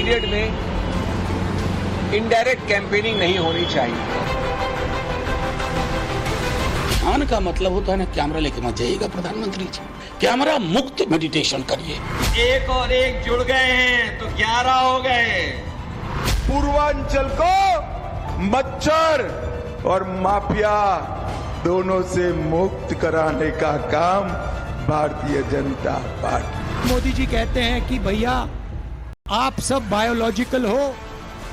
Period में indirect campaigning नहीं होनी चाहिए। ध्यान का मतलब होता है ना, कैमरा लेके मत जाइएगा प्रधानमंत्री जी, कैमरा मुक्त मेडिटेशन करिए। एक और एक जुड़ गए हैं तो 11 हो गए। पूर्वांचल को मच्छर और माफिया दोनों से मुक्त कराने का काम भारतीय जनता पार्टी। मोदी जी कहते हैं कि भैया आप सब बायोलॉजिकल हो,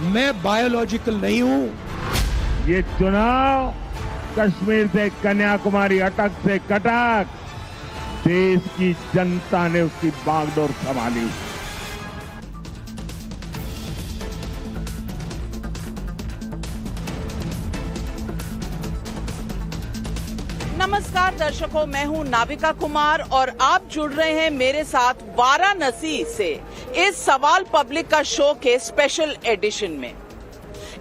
मैं बायोलॉजिकल नहीं हूं। ये चुनाव कश्मीर से कन्याकुमारी, अटक से कटक, देश की जनता ने उसकी बागडोर संभाली। नमस्कार दर्शकों, मैं हूं नाविका कुमार और आप जुड़ रहे हैं मेरे साथ वाराणसी से इस सवाल पब्लिक का शो के स्पेशल एडिशन में।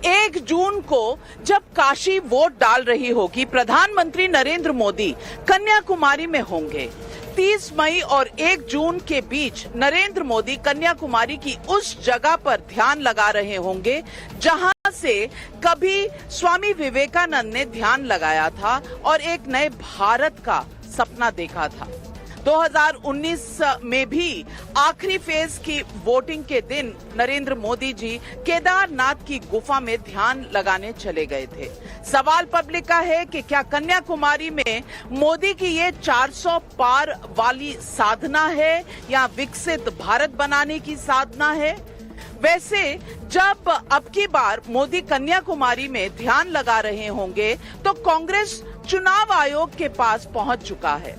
1 जून को जब काशी वोट डाल रही होगी, प्रधानमंत्री नरेंद्र मोदी कन्याकुमारी में होंगे। 30 मई और 1 जून के बीच नरेंद्र मोदी कन्याकुमारी की उस जगह पर ध्यान लगा रहे होंगे जहां से कभी स्वामी विवेकानंद ने ध्यान लगाया था और एक नए भारत का सपना देखा था। 2019 में भी आखिरी फेज की वोटिंग के दिन नरेंद्र मोदी जी केदारनाथ की गुफा में ध्यान लगाने चले गए थे। सवाल पब्लिक का है कि क्या कन्याकुमारी में मोदी की ये 400 पार वाली साधना है या विकसित भारत बनाने की साधना है? वैसे जब अब की बार मोदी कन्याकुमारी में ध्यान लगा रहे होंगे तो कांग्रेस चुनाव आयोग के पास पहुंच चुका है।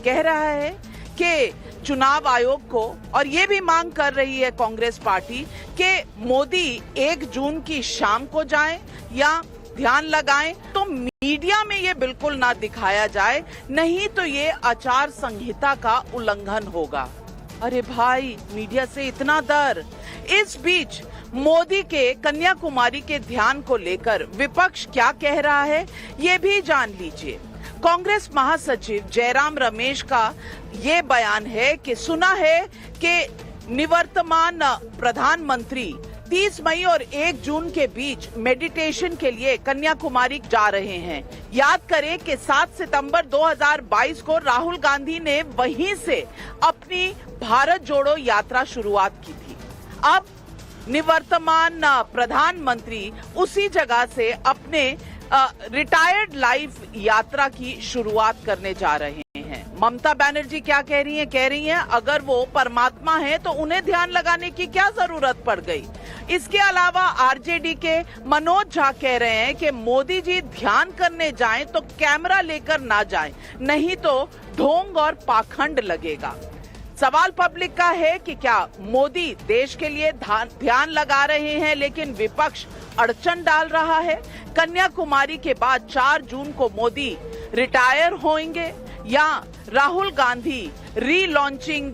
कह रहा है कि चुनाव आयोग को, और ये भी मांग कर रही है कांग्रेस पार्टी कि मोदी 1 जून की शाम को जाएं या ध्यान लगाएं तो मीडिया में ये बिल्कुल ना दिखाया जाए, नहीं तो ये आचार संहिता का उल्लंघन होगा। अरे भाई, मीडिया से इतना डर। इस बीच मोदी के कन्याकुमारी के ध्यान को लेकर विपक्ष क्या कह रहा है, ये भी जान लीजिए। कांग्रेस महासचिव जयराम रमेश का ये बयान है कि सुना है कि निवर्तमान प्रधानमंत्री 30 मई और 1 जून के बीच मेडिटेशन के लिए कन्याकुमारी जा रहे हैं। याद करें कि 7 सितंबर 2022 को राहुल गांधी ने वहीं से अपनी भारत जोड़ो यात्रा शुरुआत की थी। अब निवर्तमान प्रधानमंत्री उसी जगह से अपने रिटायर्ड लाइफ यात्रा की शुरुआत करने जा रहे हैं। ममता बनर्जी क्या कह रही हैं? कह रही हैं अगर वो परमात्मा है तो उन्हें ध्यान लगाने की क्या जरूरत पड़ गई। इसके अलावा आरजेडी के मनोज झा कह रहे हैं कि मोदी जी ध्यान करने जाएं तो कैमरा लेकर ना जाएं, नहीं तो ढोंग और पाखंड लगेगा। सवाल पब्लिक का है कि क्या मोदी देश के लिए ध्यान लगा रहे हैं लेकिन विपक्ष अड़चन डाल रहा है? कन्याकुमारी के बाद 4 जून को मोदी रिटायर होंगे या राहुल गांधी रीलॉन्चिंग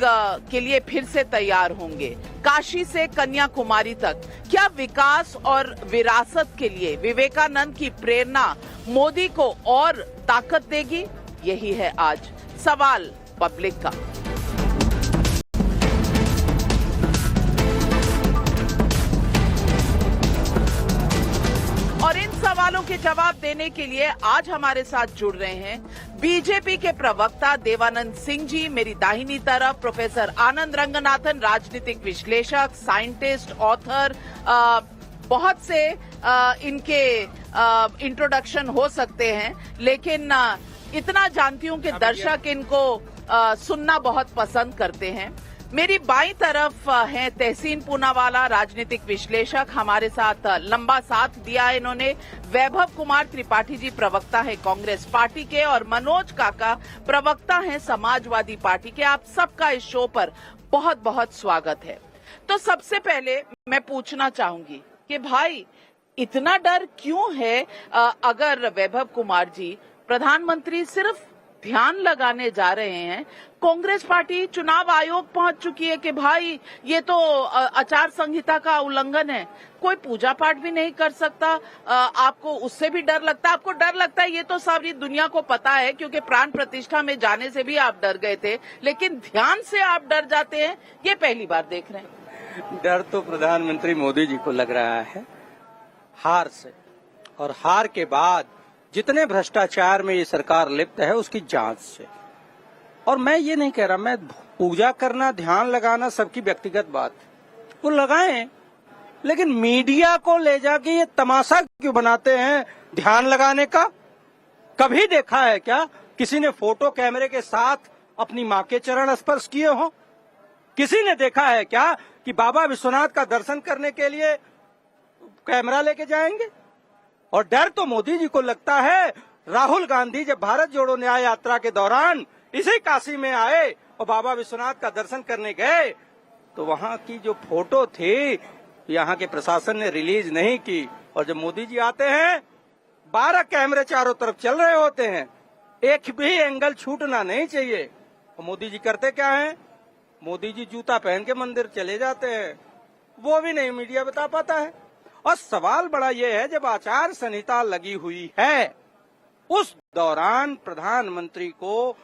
के लिए फिर से तैयार होंगे? काशी से कन्याकुमारी तक क्या विकास और विरासत के लिए विवेकानंद की प्रेरणा मोदी को और ताकत देगी? यही है आज सवाल पब्लिक का। और इन सवालों के जवाब देने के लिए आज हमारे साथ जुड़ रहे हैं बीजेपी के प्रवक्ता देवानंद सिंह जी, मेरी दाहिनी तरफ प्रोफेसर आनंद रंगनाथन, राजनीतिक विश्लेषक, साइंटिस्ट, ऑथर। बहुत से इनके इंट्रोडक्शन हो सकते हैं, लेकिन इतना जानती हूं कि दर्शक इनको सुनना बहुत पसंद करते हैं। मेरी बाईं तरफ हैं तहसीन पूनावाला, राजनीतिक विश्लेषक, हमारे साथ लंबा साथ दिया है इन्होंने। वैभव कुमार त्रिपाठी जी प्रवक्ता है कांग्रेस पार्टी के और मनोज काका प्रवक्ता हैं समाजवादी पार्टी के। आप सबका इस शो पर बहुत बहुत स्वागत है। तो सबसे पहले मैं पूछना चाहूंगी कि भाई इतना डर क्यों है? अगर वैभव कुमार जी प्रधानमंत्री सिर्फ ध्यान लगाने जा रहे हैं, कांग्रेस पार्टी चुनाव आयोग पहुंच चुकी है कि भाई ये तो आचार संहिता का उल्लंघन है, कोई पूजा पाठ भी नहीं कर सकता। आपको उससे भी डर लगता है? आपको डर लगता है, ये तो सारी दुनिया को पता है क्योंकि प्राण प्रतिष्ठा में जाने से भी आप डर गए थे, लेकिन ध्यान से आप डर जाते हैं, ये पहली बार देख रहे हैं। डर तो प्रधानमंत्री मोदी जी को लग रहा है हार से, और हार के बाद जितने भ्रष्टाचार में ये सरकार लिप्त है उसकी जांच से। और मैं ये नहीं कह रहा, मैं पूजा करना, ध्यान लगाना सबकी व्यक्तिगत बात है, वो लगाएं, लेकिन मीडिया को ले जाके ये तमाशा क्यों बनाते हैं ध्यान लगाने का? कभी देखा है क्या किसी ने फोटो कैमरे के साथ अपनी मां के चरण स्पर्श किए हो? किसी ने देखा है क्या कि बाबा विश्वनाथ का दर्शन करने के लिए कैमरा लेके जाएंगे? और डर तो मोदी जी को लगता है, राहुल गांधी जब भारत जोड़ो न्याय यात्रा के दौरान इसी काशी में आए और बाबा विश्वनाथ का दर्शन करने गए, तो वहां की जो फोटो थी यहाँ के प्रशासन ने रिलीज नहीं की। और जब मोदी जी आते हैं 12 कैमरे चारों तरफ चल रहे होते हैं, एक भी एंगल छूटना नहीं चाहिए। और मोदी जी करते क्या हैं? मोदी जी जूता पहन के मंदिर चले जाते हैं, वो भी नहीं मीडिया बता पाता है। और सवाल बड़ा ये है, जब आचार संहिता लगी हुई है उस दौरान प्रधानमंत्री को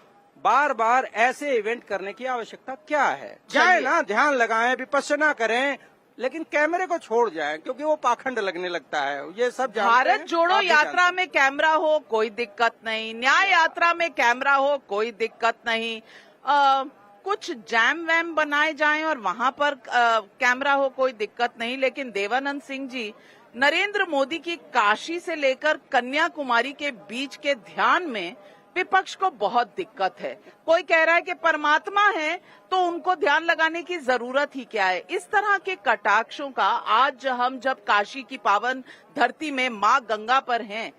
बार बार ऐसे इवेंट करने की आवश्यकता क्या है? जाए ना, ध्यान लगाएं, विपक्ष ना करें, लेकिन कैमरे को छोड़ जाएं, क्योंकि वो पाखंड लगने लगता है। ये सब भारत जोड़ो यात्रा में कैमरा हो कोई दिक्कत नहीं, न्याय यात्रा में कैमरा हो कोई दिक्कत नहीं, कुछ जैम वैम बनाए जाएं और वहां पर कैमरा हो कोई दिक्कत नहीं। लेकिन देवानंद सिंह जी, नरेंद्र मोदी की काशी से लेकर कन्याकुमारी के बीच के ध्यान में विपक्ष को बहुत दिक्कत है। कोई कह रहा है कि परमात्मा है तो उनको ध्यान लगाने की जरूरत ही क्या है? इस तरह के कटाक्षों का आज हम जब काशी की पावन धरती में मां गंगा पर हैं,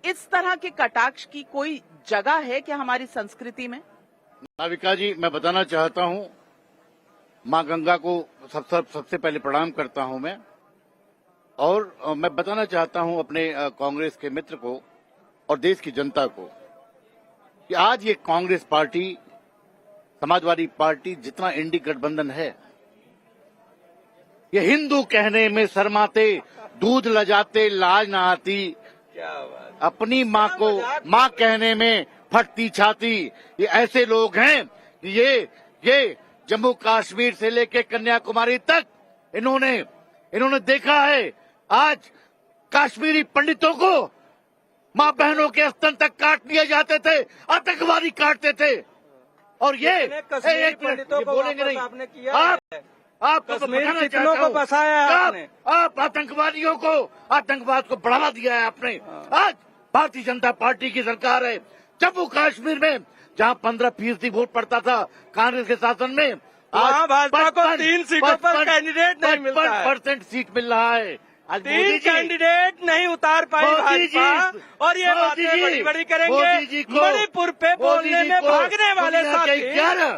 इस तरह के कटाक्ष की कोई जगह है क्या हमारी संस्कृति में? नाविका जी, मैं बताना चाहता हूं, मां गंगा को सबसे पहले प्रणाम करता हूं मैं, और मैं बताना चाहता हूं अपने कांग्रेस के मित्र को और देश की जनता को कि आज ये कांग्रेस पार्टी, समाजवादी पार्टी, जितना इंडी गठबंधन है, ये हिंदू कहने में शर्माते, दूध लजाते लाज ना आती, अपनी मां को मां कहने में फटती छाती। ये ऐसे लोग हैं कि ये जम्मू कश्मीर से लेकर कन्याकुमारी तक इन्होंने देखा है। आज कश्मीरी पंडितों को मां बहनों के स्तन तक काट दिए जाते थे, आतंकवादी काटते थे। और ये पंडितों को बोलेंगे नहीं, आपने किया, आप को बसाया आपने, आप आतंकवादियों को, आतंकवाद को बढ़ावा दिया है आपने। आज भारतीय जनता पार्टी की सरकार है। जम्मू कश्मीर में जहां 15% वोट पड़ता था कांग्रेस के शासन में, आज भाजपा को 3 सीटों पर कैंडिडेट नहीं मिलता है। 55% सीट मिल रहा है। आज 3 कैंडिडेट नहीं उतार पाई भाजपा, और ये बातें बड़ी बड़ी करेंगे। मणिपुर पे बोलने में भागने वाले साथी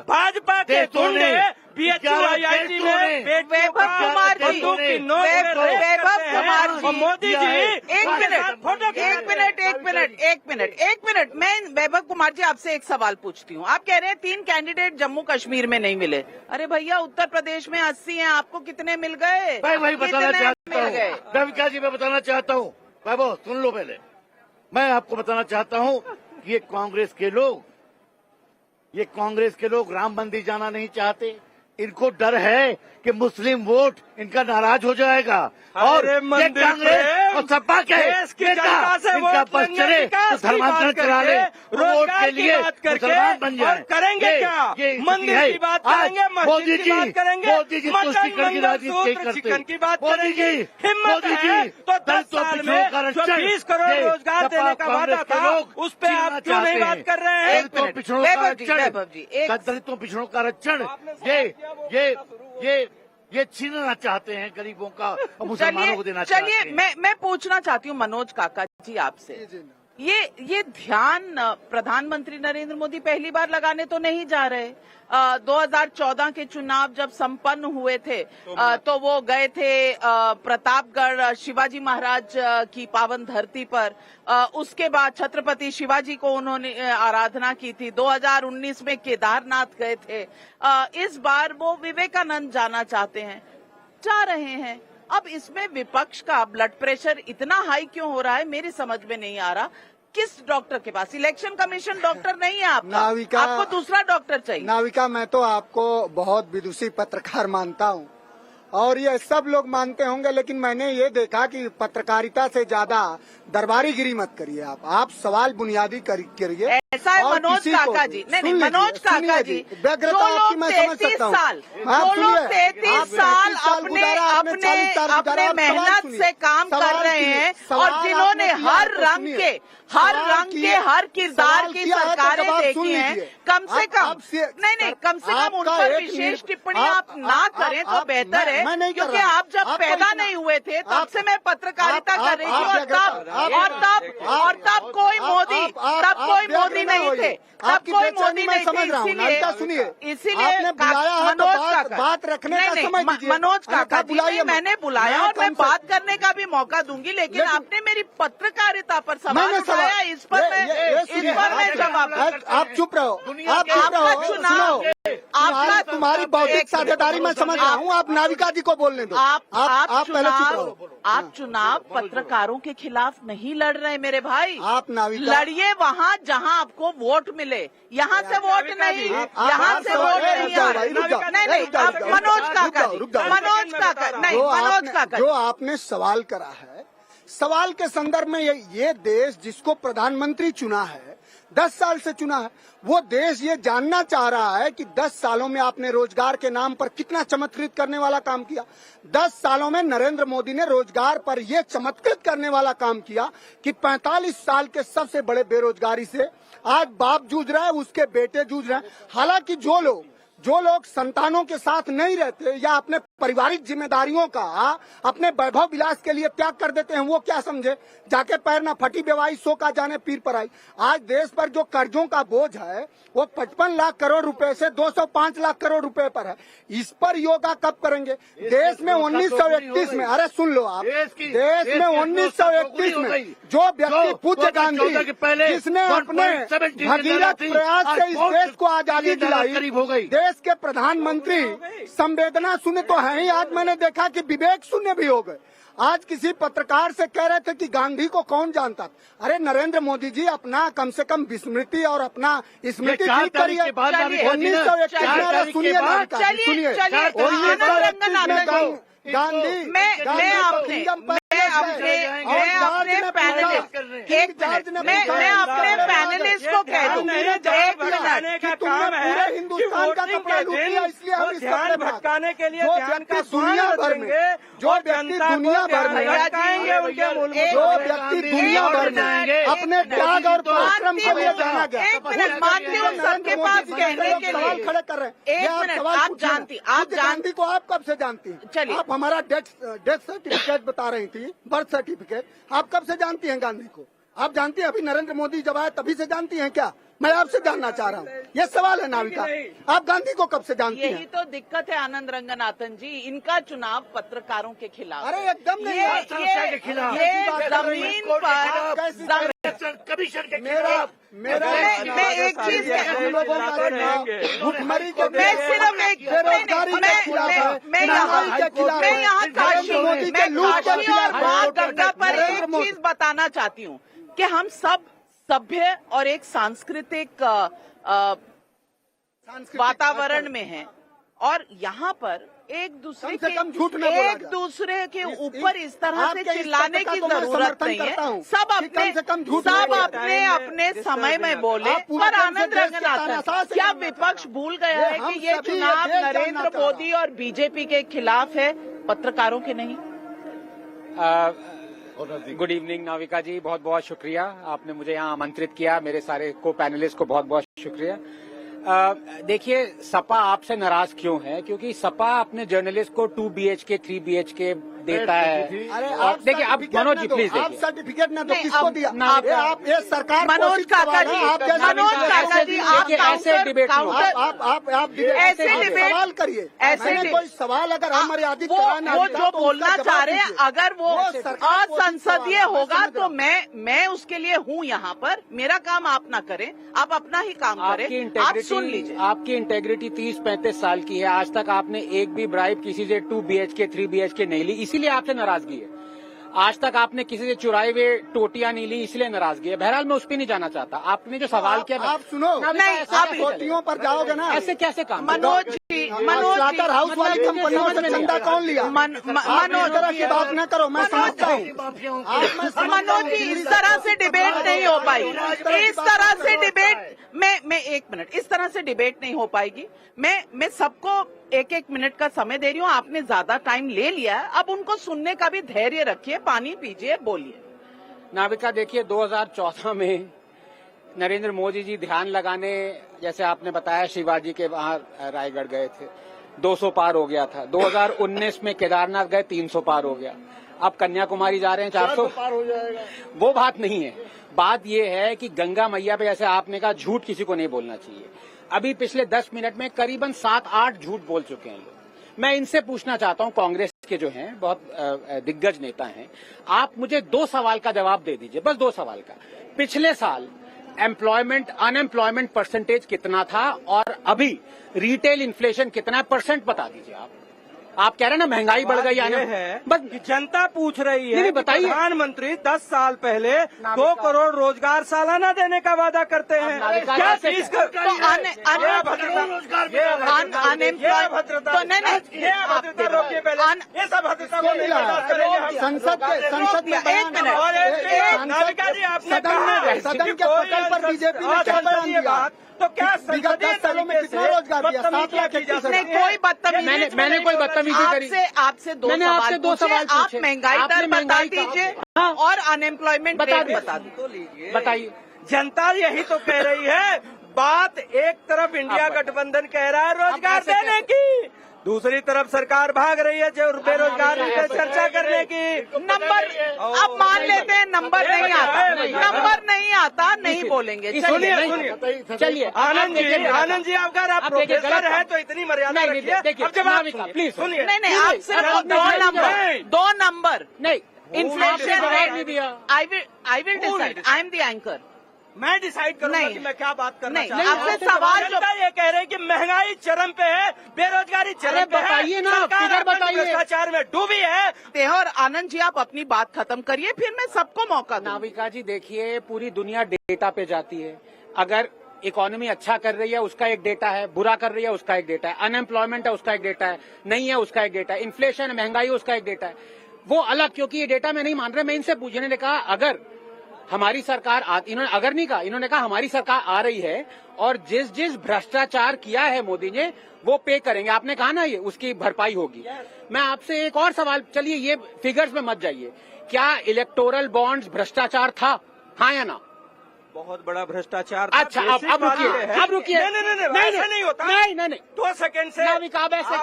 भाजपा के गुंडे BHU-IIT में वैभव कुमार जी, मोदी जी, एक मिनट, मैं वैभव कुमार जी आपसे एक सवाल पूछती हूँ। आप कह रहे हैं 3 कैंडिडेट जम्मू कश्मीर में नहीं मिले। अरे भैया, उत्तर प्रदेश में 80 हैं, आपको कितने मिल गए? मैं वही बताना चाहता हूँ रविका जी, मैं बताना चाहता हूँ। वैभव सुन लो, पहले मैं आपको बताना चाहता हूँ कि ये कांग्रेस के लोग राम मंदिर जाना नहीं चाहते। इनको डर है कि मुस्लिम वोट इनका नाराज हो जाएगा, और ये कांग्रेस और सपा के इनका बस चले तो धर्मांतरण करा ले, वोट के लिए मुसलमान बन जाए। करेंगे क्या? मंदिर की बात करेंगे, मस्जिद की बात करेंगे, तुष्टिकरण की राजनीति करते। मोदी जी तो 10 साल में जो 20 करोड़ रोजगार देने का वादा था, उस पे आप क्यों नहीं बात कर रहे हैं? दलितों पिछड़ों का आरक्षण ये छीनना चाहते हैं गरीबों का और मुसलमानों को देना चाहते हैं। चलिए, मैं पूछना चाहती हूँ मनोज काका जी आपसे, ये ध्यान प्रधानमंत्री नरेंद्र मोदी पहली बार लगाने तो नहीं जा रहे। 2014 के चुनाव जब संपन्न हुए थे तो वो गए थे प्रतापगढ़ शिवाजी महाराज की पावन धरती पर। उसके बाद छत्रपति शिवाजी को उन्होंने आराधना की थी। 2019 में केदारनाथ गए थे। इस बार वो विवेकानंद जाना चाहते हैं, जा रहे हैं। अब इसमें विपक्ष का ब्लड प्रेशर इतना हाई क्यों हो रहा है, मेरी समझ में नहीं आ रहा। किस डॉक्टर के पास? इलेक्शन कमीशन डॉक्टर नहीं है आपका, आपको दूसरा डॉक्टर चाहिए। नाविका, मैं तो आपको बहुत विदुषी पत्रकार मानता हूँ, और ये सब लोग मानते होंगे, लेकिन मैंने ये देखा कि पत्रकारिता से ज्यादा दरबारीगिरी मत करिए। आप सवाल बुनियादी करिए। ऐसा है मनोज काका जी, नहीं मनोज काका जी, व्यग्रता आपकी मैं समझ सकता हूँ। 33 साल अपने मेहनत से काम कर रहे हैं और जिन्होंने हर रंग के हर किरदार की सरकारें देखी हैं, कम से कम नहीं कम से कम उन पर विशेष टिप्पणी आप ना करें तो बेहतर है, क्योंकि आप जब पैदा नहीं हुए थे तब से मैं पत्रकारिता कर रही थी और तब कोई मोदी नहीं थे, तब कोई मोदी नहीं थे। इसीलिए मनोज काका बात रखने का समय दीजिए। मनोज काका जी मैंने बुलाया और मैं बात करने का भी मौका दूंगी, लेकिन आपने मेरी पत्रकारिता पर सवाल उठाया, इस पर मैं जवाब। आप चुप रहो, आप चुप रहो। आपका तुम्हारी बौद्धिक साझेदारी मैं समझ रहा हूँ, आप नाविका जी को बोलने दो। आप पहले चुप रहो। आप चुनाव पत्रकारों के खिलाफ नहीं लड़ रहे मेरे भाई, आप नाविका लड़िए वहाँ जहाँ आपको वोट मिले, यहाँ से वोट नहीं, यहाँ से वोट नहीं। आप मनोज काका जो आपने सवाल करा है, सवाल के संदर्भ में ये देश जिसको प्रधानमंत्री चुना है, 10 साल से चुना है, वो देश ये जानना चाह रहा है कि 10 सालों में आपने रोजगार के नाम पर कितना चमत्कृत करने वाला काम किया। 10 सालों में नरेंद्र मोदी ने रोजगार पर ये चमत्कृत करने वाला काम किया कि 45 साल के सबसे बड़े बेरोजगारी से आज बाप जूझ रहा है, उसके बेटे जूझ रहे हैं। हालांकि जो लोग संतानों के साथ नहीं रहते या अपने पारिवारिक जिम्मेदारियों का अपने वैभव विलास के लिए त्याग कर देते हैं, वो क्या समझे, जाके पैर ना फटी बेवाई सो का जाने पीर पर आई। आज देश पर जो कर्जों का बोझ है वो 55 लाख करोड़ रुपए से 205 लाख करोड़ रुपए पर है। इस पर योगा कब करेंगे? देश में 1931 में, अरे सुन लो आप, देश में 1931 में जो व्यक्ति पूज्य गांधी जिसने अपने भगीरथ प्रयास से इस देश को आजादी दिलाई, देश के प्रधानमंत्री संवेदना शून्य तो है ही, आज मैंने देखा कि विवेक शून्य भी हो गए। आज किसी पत्रकार से कह रहे थे कि गांधी को कौन जानता था। अरे नरेंद्र मोदी जी अपना कम से कम विस्मृति और अपना स्मृति ठीक करिए। 1931 सुनिए गांधी मैं अपने पैनलिस्ट को कह दूं, एक मिनट, कि तुमने पूरे हिंदुस्तान का कपड़ा लूट लिया, इसलिए हम इस कपड़े भटकाने के लिए जो व्यक्ति दुनिया भर में अपने त्याग और परिश्रम के लिए जाना गया, सबके पास कहने के सवाल लिए खड़े कर रहे हैं। एक मिनट, आप जानती गांधी को आप कब से जानती हैं? चलिए, आप हमारा डेथ सर्टिफिकेट बता रही थी, बर्थ सर्टिफिकेट, आप कब से जानती हैं गांधी को? आप जानती हैं अभी नरेंद्र मोदी जब आए तभी से जानती हैं क्या? मैं आपसे जानना चाह रहा हूँ, ये सवाल है नाविका, आप गांधी को कब से जानती हैं? यही तो दिक्कत है आनंद रंगनाथन जी, इनका चुनाव पत्रकारों के खिलाफ। अरे एकदम नहीं, ये जमीन पर मेरा मैं एक चीज हम लोगों का भुखमरी के मैं सिर्फ एक बेरोजगारी के खिलाफ है, मैं यहाँ काशी और माँ गंगा पर एक चीज बताना चाहती हूँ कि हम सब सभ्य और एक सांस्कृतिक वातावरण में हैं और यहाँ पर एक दूसरे के ऊपर इस तरह से चिल्लाने की जरूरत नहीं है। सब अपने अपने समय में बोले। पर आनंद रंगनाथन, क्या विपक्ष भूल गया है कि ये चुनाव नरेंद्र मोदी और बीजेपी के खिलाफ है, पत्रकारों के नहीं? गुड इवनिंग नाविका जी, बहुत बहुत शुक्रिया, आपने मुझे यहाँ आमंत्रित किया। मेरे सारे को पैनलिस्ट को बहुत बहुत शुक्रिया। देखिए, सपा आपसे नाराज क्यों है? क्योंकि सपा अपने जर्नलिस्ट को 2 BHK 3 BHK देता है। और देखिए, आप मनोज जी प्लीज आप सर्टिफिकेट ना दो, किसको दिया? आप ये सरकार मनोज काका जी, आप ऐसे डिबेट आप ऐसे सवाल करिए, ऐसे कोई सवाल अगर हम मर्यादित कराना, वो जो बोलना चाह रहे हैं अगर वो असंसदीय होगा तो मैं उसके लिए हूँ यहाँ पर। मेरा काम आप ना करें, आप अपना ही काम करें, आप सुन लीजिए। आपकी इंटेग्रिटी 30-35 साल की है, आज तक आपने एक भी ब्राइब किसी से 2 BHK 3 BHK नहीं ली, इसीलिए आपसे नाराजगी है। आज तक आपने किसी से चुराए हुए टोटियां नहीं ली, इसलिए नाराजगी है। बहरहाल मैं उस पर नहीं जाना चाहता। आपने जो सवाल किया, आप सुनो, नहीं, आप टोटियों पर जाओगे ना, ऐसे कैसे काम? मनोज जी, स्टार्टर हाउस वाली कंपनियों से चंदा कौन लिया? मनोज तरह की बात न करो, मैं समझता हूँ। मनोज जी, इस तरह से डिबेट नहीं हो पाई। इस तरह से डिबेट मैं 1 मिनट, इस तरह से डिबेट नहीं हो पाएगी। मैं सबको 1-1 मिनट का समय दे रही हूँ। आपने ज्यादा टाइम ले लिया है, अब उनको सुनने का भी धैर्य रखिए, पानी पीजिए, बोलिए। नाविका देखिए, 2014 में नरेंद्र मोदी जी ध्यान लगाने, जैसे आपने बताया, शिवाजी के वहां रायगढ़ गए थे, 200 पार हो गया था। 2019 में केदारनाथ गए, 300 पार हो गया। अब कन्याकुमारी जा रहे हैं, 400 पार हो जाएगा। वो बात नहीं है। बात यह है कि गंगा मैया पे, जैसे आपने कहा, झूठ किसी को नहीं बोलना चाहिए। अभी पिछले 10 मिनट में करीबन 7-8 झूठ बोल चुके हैं लोग। मैं इनसे पूछना चाहता हूं, कांग्रेस के जो हैं, बहुत दिग्गज नेता हैं, आप मुझे 2 सवाल का जवाब दे दीजिए, बस 2 सवाल का। पिछले साल अनएम्प्लॉयमेंट परसेंटेज कितना था और अभी रिटेल इन्फ्लेशन कितना परसेंट बता दीजिए। आप कह रहे हैं ना महंगाई बढ़ गई, है बस जनता पूछ रही है। नहीं, बताइए। प्रधानमंत्री 10 साल पहले 2 करोड़ रोजगार सालाना देने का वादा करते हैं। क्या चीज रोकिए पहले, ये सब भद्रता संसद सदन के पटल पर बीजेपी ने चर्चा दिया, तो क्या विगत 10 सालों में कितना रोजगार दिया? 7 लाख कोई बदतमीजी, मैंने कोई बदतमीजी करी? आपसे 2 सवाल पूछे। आप महंगाई दर बता दीजिए और अनएम्प्लॉयमेंट रेट बता दीजिए। बताइए। जनता यही तो कह रही है। बात एक तरफ इंडिया गठबंधन कह रहा है रोजगार देने की, दूसरी तरफ सरकार भाग रही है जो बेरोजगार पे चर्चा करने की। नंबर अब मान लेते हैं, नंबर नहीं आता, नहीं बोलेंगे। चलिए आनंद जी, अगर आप प्रोफेसर है तो इतनी मर्यादा रखिए। अब जवाब प्लीज सुनिए। नहीं, आप सिर्फ 2 नंबर नहीं, inflation rate. I will decide, I am the anchor. मैं डिसाइड करूंगा कि मैं क्या बात करना चाहता हूं। आपसे सवाल जो ये कह रहे हैं कि महंगाई चरम पे है, बेरोजगारी चरम पे है, बताइए ना, सरकार बताइए। भ्रष्टाचार में डूबी है। और आनंद जी, आप अपनी बात खत्म करिए, फिर मैं सबको मौका दूं। नाविका जी देखिए, पूरी दुनिया डेटा पे जाती है। अगर इकोनॉमी अच्छा कर रही है उसका एक डेटा है, बुरा कर रही है उसका एक डेटा है, अनएम्प्लॉयमेंट है उसका एक डेटा है, नहीं है उसका एक डेटा है, इन्फ्लेशन महंगाई है उसका एक डेटा है, वो अलग। क्योंकि ये डेटा मैं नहीं मान रहा। मैं इनसे पूछने ने कहा, अगर हमारी सरकार इन्होंने अगर नहीं कहा, इन्होंने कहा हमारी सरकार आ रही है और जिस भ्रष्टाचार किया है मोदी ने वो पे करेंगे। आपने कहा ना ये उसकी भरपाई होगी। मैं आपसे एक और सवाल, चलिए ये फिगर्स में मत जाइए, क्या इलेक्टोरल बॉन्ड्स भ्रष्टाचार था, हाँ या ना? बहुत बड़ा भ्रष्टाचार। अच्छा, अब रुकिए। नहीं, ऐसा नहीं होता। नहीं 2 सेकंड से नाविका, अब ऐसे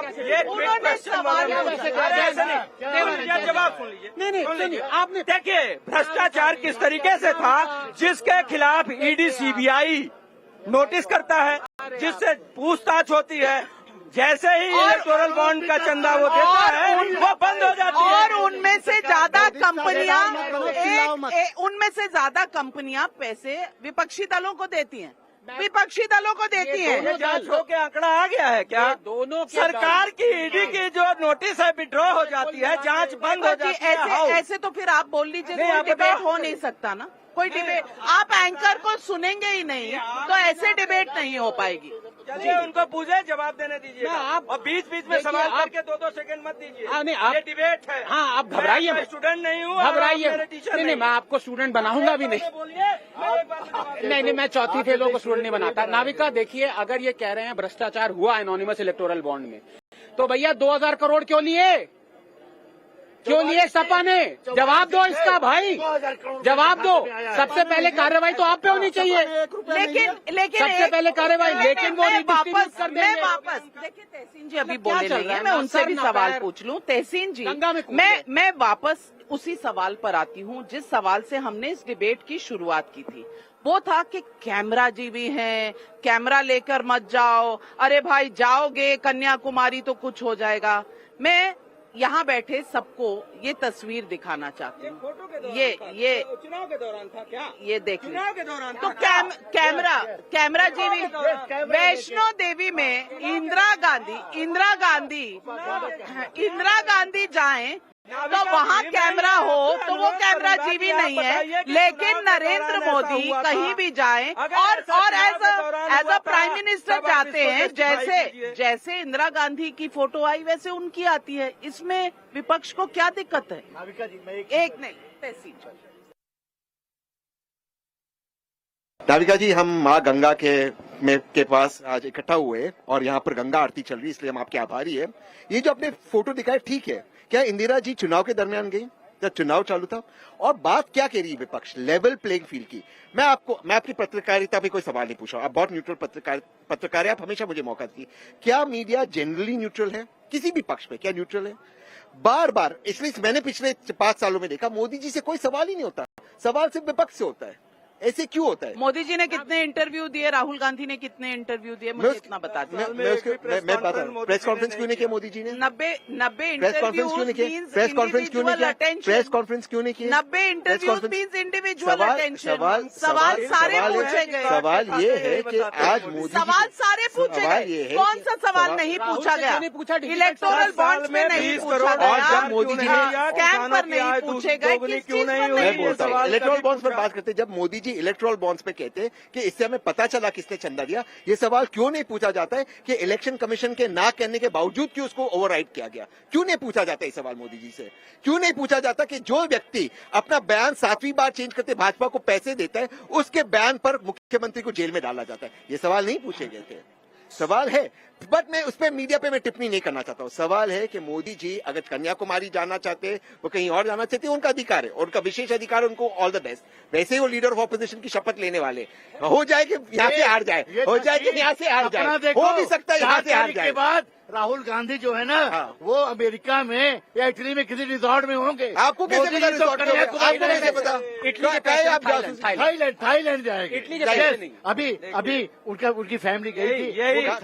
जवाब सुन लीजिए। नहीं, आपने देखिए भ्रष्टाचार किस तरीके से था, जिसके खिलाफ ईडी सीबीआई नोटिस करता है, जिससे पूछताछ होती है, जैसे ही इलेक्टोरल बॉन्ड का चंदा वो देता है वो बंद हो जाती है। और उनमें से ज्यादा कंपनियां पैसे विपक्षी दलों को देती हैं। जांच हो के आंकड़ा आ गया है क्या? दोनों सरकार की ईडी की जो नोटिस है विड्रॉ हो जाती है, जांच बंद हो जाती है। ऐसे तो फिर आप बोल लीजिए, कोई डिबेट हो नहीं सकता ना, कोई डिबेट। आप एंकर को सुनेंगे ही नहीं तो ऐसे डिबेट नहीं हो पाएगी। चलिए उनको पूछे, जवाब देने दीजिए। और बीच में सवाल करके 2-2 सेकंड मत दीजिए। ये डिबेट है। हाँ, आप घबराइए, मैं स्टूडेंट नहीं हूँ, घबराइए नहीं, मैं आपको स्टूडेंट बनाऊंगा भी नहीं। नहीं, मैं चौथी फेलों को स्टूडेंट नहीं बनाता। नाविका देखिए, अगर ये कह रहे हैं भ्रष्टाचार हुआ एनोनिमस इलेक्टोरल बॉन्ड में, तो भैया 2000 करोड़ क्यों लिए सपा ने? जवाब दो इसका भाई, जवाब दो। सबसे पहले कार्रवाई तो आप पे होनी चाहिए। लेकिन सबसे पहले कार्रवाई, लेकिन वो वापस देखिए, तहसीन जी अभी बोले नहीं है, मैं उनसे भी सवाल पूछ लूं। तहसीन जी, मैं वापस उसी सवाल पर आती हूं जिस सवाल से हमने इस डिबेट की शुरुआत की थी। वो था कि कैमरा जी भी हैं, कैमरा लेकर मत जाओ, अरे भाई जाओगे कन्याकुमारी तो कुछ हो जाएगा। मैं यहाँ बैठे सबको ये तस्वीर दिखाना चाहती हूँ। ये चुनाव के दौरान था क्या? ये देख चुनाव के दौरान तो कैमरा जी भी। वैष्णो देवी में इंदिरा गांधी जाएं तो वहाँ कैमरा हो तो वो कैमरा जीवी नहीं है, लेकिन नरेंद्र मोदी कहीं भी जाएं और एज अ प्राइम मिनिस्टर चाहते हैं, जैसे इंदिरा गांधी की फोटो आई वैसे उनकी आती है। इसमें विपक्ष को क्या दिक्कत है? एक नहीं नाविका जी, हम माँ गंगा के पास आज इकट्ठा हुए और यहाँ पर गंगा आरती चल रही, इसलिए हम आपके आभारी है। ये जो आपने फोटो दिखाया ठीक है, क्या इंदिरा जी चुनाव के दरमियान गई जब चुनाव चालू था? और बात क्या कह रही है विपक्ष, लेवल प्लेइंग फील्ड की? मैं आपकी पत्रकारिता पे कोई सवाल नहीं पूछा, आप बहुत न्यूट्रल पत्रकार है, आप हमेशा मुझे मौका दीजिए। क्या मीडिया जनरली न्यूट्रल है किसी भी पक्ष पे? क्या न्यूट्रल है? बार बार, इसलिए मैंने पिछले 5 सालों में देखा मोदी जी से कोई सवाल ही नहीं होता, सवाल सिर्फ विपक्ष से होता है। ऐसे क्यों होता है? मोदी जी ने कितने इंटरव्यू दिए, राहुल गांधी ने कितने इंटरव्यू दिए, मुझे इतना बता दीजिए। मैं बता रहा हूँ, प्रेस कॉन्फ्रेंस क्यों नहीं किया मोदी जी ने? 90 प्रेस कॉन्फ्रेंस क्यों नहीं किया? प्रेस कॉन्फ्रेंस क्यों नहीं किया? प्रेस कॉन्फ्रेंस क्यों नहीं किया? 90 इंटरव्यूज मींस इंडिविजुअल अटेंशन। सवाल सारे पूछे गए। सवाल ये है कि आज मोदी सवाल सारे पूछे गए, कौन सा सवाल नहीं पूछा गया? इलेक्टोरल बॉन्ड्स में नहीं पूछा गया, मोदी जी ने कैंप पर नहीं पूछे गए, किस चीज पर नहीं पूछा गया? इलेक्टोरल बॉन्ड्स पर बात करते, जब मोदी जी इलेक्टोरल बॉन्ड्स पे कहते कि इससे हमें पता चला किसने चंदा दिया, ये सवाल क्यों नहीं पूछा जाता है कि इलेक्शन कमीशन के ना कहने के बावजूद क्यों उसको ओवरराइड किया गया? क्यों नहीं पूछा जाता ये सवाल मोदी जी से? क्यों नहीं पूछा जाता कि जो व्यक्ति अपना बयान 7वीं बार चेंज करते भाजपा को पैसे देता है, उसके बयान पर मुख्यमंत्री को जेल में डाला जाता है? ये सवाल नहीं पूछे गए थे। सवाल है, बट मैं उस पर मीडिया पे मैं टिप्पणी नहीं करना चाहता हूँ। सवाल है कि मोदी जी अगर कन्याकुमारी जाना चाहते, वो कहीं और जाना चाहते, उनका अधिकार है, उनका विशेष अधिकार है, उनको ऑल द बेस्ट। वैसे ही वो लीडर ऑफ ऑपोजिशन की शपथ लेने वाले, हो जाए कि यहाँ से हार जाए, हो जाए कि यहाँ से हार जाए, हो भी सकता है यहाँ से हार जाए। के बाद राहुल गांधी जो है ना, वो अमेरिका में या इटली में किसी रिजॉर्ट में होंगे। आपको कैसे पता? रिजॉर्ट में आपको कैसे पता? थाईलैंड जाएंगे, इटली जाएंगे। अभी उनकी फैमिली गई थी,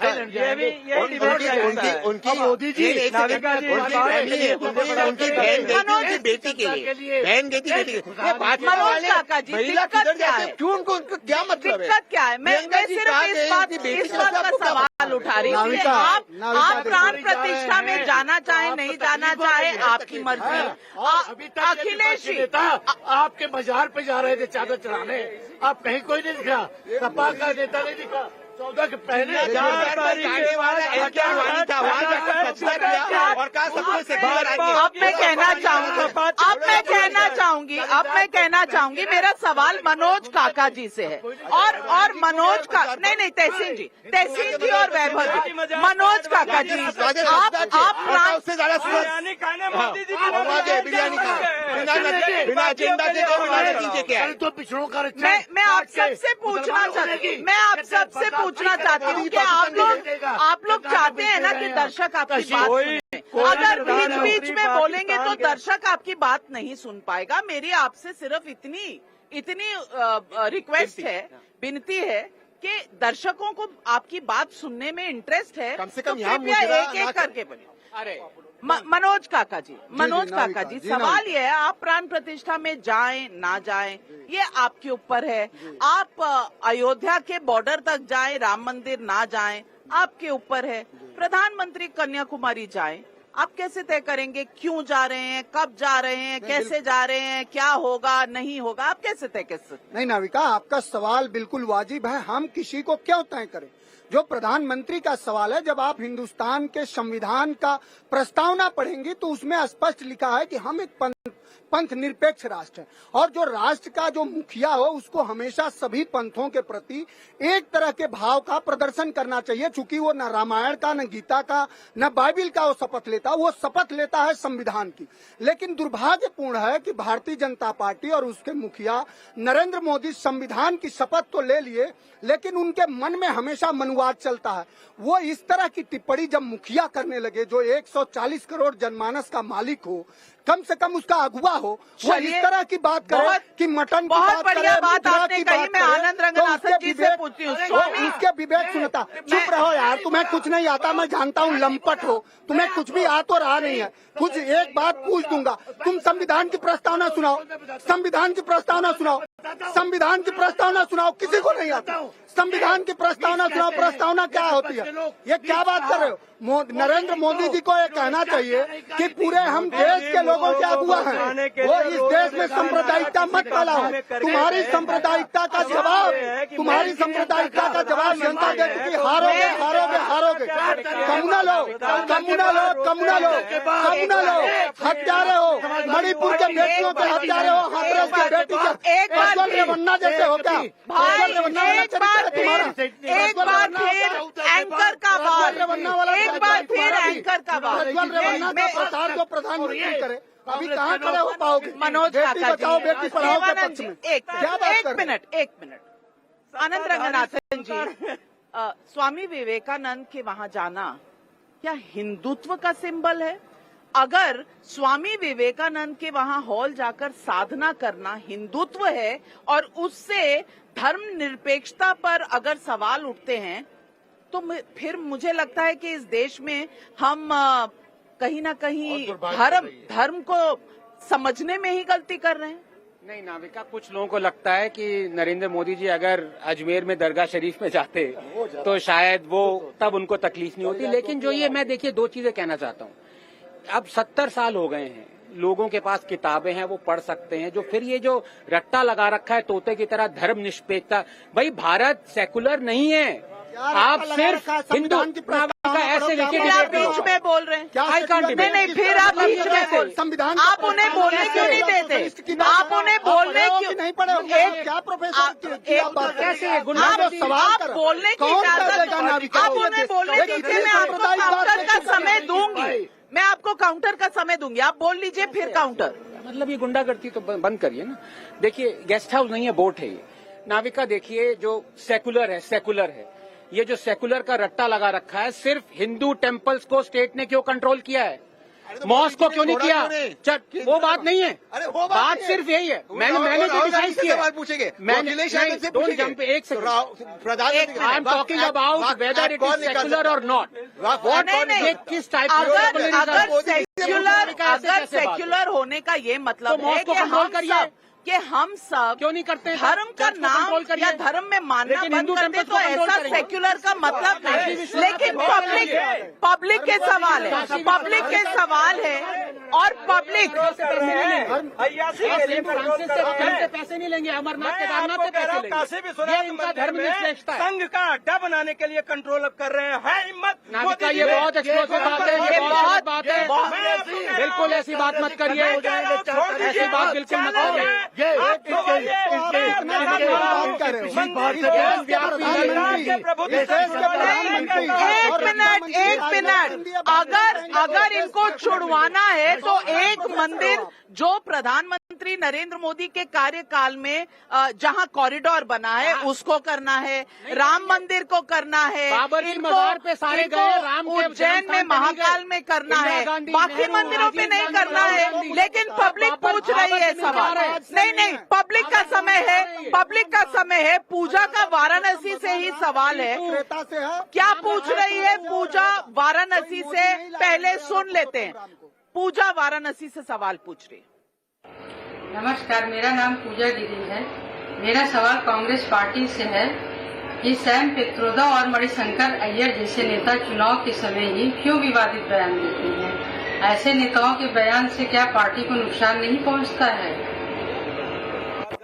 थाईलैंड जाएंगे। उनकी मोदी जी उनकी बहन गई थी बेटी के लिए, बहन गई थी बेटी के लिए। मनोज काका जी, दिक्कत क्या है? क्यों उनको क्या मतलब है? दिक्कत क्या है? मैं सिर्फ इस बात का सवाल उठा रही हूँ कि आप प्राण प्रतिष्ठा में जाना चाहे नहीं जाना चाहे आपकी मर्जी। अखिलेश जी आपके मजार पे जा रहे थे चादर चढ़ाने, आप कहीं कोई नहीं दिखा, सपा का नेता नहीं दिखा। 14 के पहले अब मैं कहना चाहूंगी मेरा सवाल मनोज काका जी से है, और मनोज का नहीं तहसीन जी और वैभव जी, मनोज काका जी आप तो पिछड़ों का मैं आप सबसे पूछना चाहती हूँ कि आप लोग चाहते हैं ना कि दर्शक आपकी बात सुने। अगर बीच में बोलेंगे तो दर्शक आपकी बात नहीं सुन पाएगा। मेरी आपसे सिर्फ इतनी रिक्वेस्ट है, विनती है कि दर्शकों को आपकी बात सुनने में इंटरेस्ट है, कम से कम तो कृपया एक करके बोलिए। अरे मनोज काका जी, सवाल ये है, आप प्राण प्रतिष्ठा में जाएं ना जाएं ये आपके ऊपर है। आप अयोध्या के बॉर्डर तक जाएं, राम मंदिर ना जाएं आपके ऊपर है। प्रधानमंत्री कन्याकुमारी जाएं, आप कैसे तय करेंगे क्यों जा रहे हैं, कब जा रहे हैं, कैसे जा रहे हैं, क्या होगा नहीं होगा, आप कैसे तय कर सकते? नहीं नाविका, आपका सवाल बिल्कुल वाजिब है। हम किसी को क्यों तय करें? जो प्रधानमंत्री का सवाल है, जब आप हिंदुस्तान के संविधान का प्रस्तावना पढ़ेंगे तो उसमें स्पष्ट लिखा है कि हम एक पंथ निरपेक्ष राष्ट्र है, और जो राष्ट्र का जो मुखिया हो उसको हमेशा सभी पंथों के प्रति एक तरह के भाव का प्रदर्शन करना चाहिए। चूंकि वो न रामायण का, न गीता का, न बाइबिल का वो शपथ लेता है संविधान की। लेकिन दुर्भाग्यपूर्ण है कि भारतीय जनता पार्टी और उसके मुखिया नरेंद्र मोदी संविधान की शपथ तो ले लिए, लेकिन उनके मन में हमेशा मनुवाद चलता है। वो इस तरह की टिप्पणी जब मुखिया करने लगे, जो 140 करोड़ जनमानस का मालिक हो, कम से कम उसका अगुवा युवा हो वो इस चलिए, तरह की बात करे कि मटन की बहुत बात बढ़िया करे, बात मुद्रा आपने की कही। बात मैं करे, आनंद तो रंगनाथन उसके जी से विवेक- पूछती हूँ। तो स्वामी, उसके विवेक सुनता। चुप रहो यार, तुम्हें कुछ नहीं आता, मैं जानता हूँ लंपट हो, तुम्हें कुछ भी आ तो रहा नहीं है। कुछ एक बात पूछ दूंगा, तुम संविधान की प्रस्तावना सुनाओ, संविधान की प्रस्तावना सुनाओ, संविधान की प्रस्तावना सुनाओ, किसी को नहीं आता। संविधान की प्रस्तावना सुनाओ, प्रस्तावना क्या होती है, ये क्या बात कर रहे हो? नरेंद्र मोदी जी को ये कहना चाहिए कि पूरे हम देश के लोगों के अगुआ हैं, वो इस देश में सांप्रदायिकता मत फैलाओ। तुम्हारी सांप्रदायिकता का जवाब, तुम्हारी सांप्रदायिकता का जवाब जनता देगी कि हारोगे हारोगे हारोगे। कम्युनल हो, कम्युनल हो, कम्युनल हो, कम्युनल हो, हत्यारे हो, मणिपुर के बेटियों के हत्यारे हो, हाथरस की बेटी के प्रज्वल रेवन्ना जैसे हो क्या? प्रज्वल रेवन्ना वाला चरित्र तुम्हारा। एक बार फिर एंकर का वार, एक बार फिर एंकर का वार। प्रज्वल रेवन्ना का प्रसार जो प्रधानमंत्री करे, अभी कहाँ खड़े हो पाओगे? मनोज बेटी काका बचाओ जी, बेटी पढ़ाओ के देवानंद पक्ष जी, में एक मिनट आनंद रंगनाथन जी, स्वामी विवेकानंद के वहां जाना क्या हिंदुत्व का सिंबल है? अगर स्वामी विवेकानंद के वहां हॉल जाकर साधना करना हिंदुत्व है और उससे धर्मनिरपेक्षता पर अगर सवाल उठते हैं, तो फिर मुझे लगता है कि इस देश में हम कहीं ना कहीं धर्म को समझने में ही गलती कर रहे हैं। नहीं नाविका, कुछ लोगों को लगता है कि नरेंद्र मोदी जी अगर अजमेर में दरगाह शरीफ में जाते तो शायद वो तब उनको तकलीफ नहीं होती। लेकिन जो ये मैं देखिए दो चीजें कहना चाहता हूँ। अब 70 साल हो गए हैं, लोगों के पास किताबें हैं, वो पढ़ सकते हैं। जो फिर ये जो रट्टा लगा रखा है तोते की तरह धर्म निष्पेक्षता, भाई भारत सेकुलर नहीं है। आप सिर्फ हिंदू ऐसे आप बीच में बोल रहे हैं, नहीं फिर आप बीच में बोल, संविधान आप उन्हें बोलने क्यों नहीं देते? आप उन्हें बोलने क्यों नहीं पड़े? क्या प्रोफेसर कैसे आप बोलने की इजाजत, आप उन्हें बोलने दीजिए। मैं आपको काउंटर का समय दूंगी, मैं आपको काउंटर का समय दूंगी, आप बोल लीजिए फिर काउंटर। मतलब ये गुंडागर्दी तो बंद करिए ना। देखिए गेस्ट हाउस नहीं है, बोट है ये। नाविका देखिए, जो सेकुलर है, ये जो सेकुलर का रट्टा लगा रखा है, सिर्फ हिंदू टेम्पल्स को स्टेट ने क्यों कंट्रोल किया है? मॉस्क को क्यों नहीं किया? वो बात नहीं है, बात सिर्फ यही है। मैंने क्रिटिसाइज किया। एक second, I am talking about whether it is secular और नॉट। किस टाइप अगर सेक्युलर होने का ये मतलब है कि हम सब क्यों नहीं करते? धर्म का नाम या धर्म में मानना बंद करते तो ऐसा सेक्युलर का मतलब नहीं। लेकिन पब्लिक के सवाल है, पब्लिक के सवाल है और पब्लिक पैसे नहीं लेंगे, अमरनाथ केदारनाथ से पैसे लेंगे। ये इनका धर्म निष्पेक्षता है। संघ का अड्डा बनाने के लिए कंट्रोल अब कर रहे हैं हिम्मत। नाविका ये बहुत एक्सप्लोसिव बात है, ये बहुत बात है। बिल्कुल ऐसी बात मत करिए, ऐसी बात बिल्कुल मत करिए। एक मिनट, अगर इनको छुड़वाना है तो एक मंदिर जो प्रधानमंत्री नरेंद्र मोदी के कार्यकाल में जहां कॉरिडोर बना है उसको करना है, राम मंदिर को करना है, इनको उज्जैन में महाकाल में करना है, बाकी मंदिरों पे नहीं करना है। लेकिन पब्लिक पूछ रही है सवाल। नहीं, पब्लिक का समय है, पूजा का वाराणसी से ही सवाल है। क्या पूछ रही है पूजा वाराणसी से? पहले सुन लेते हैं, पूजा वाराणसी से सवाल पूछ रही है। नमस्कार, मेरा नाम पूजा गिरी है। मेरा सवाल कांग्रेस पार्टी से है कि सैम पित्रोदा और मणिशंकर अय्यर जैसे नेता चुनाव के समय ही क्यों विवादित बयान देते हैं? ऐसे नेताओं के बयान से क्या पार्टी को नुकसान नहीं पहुंचता है?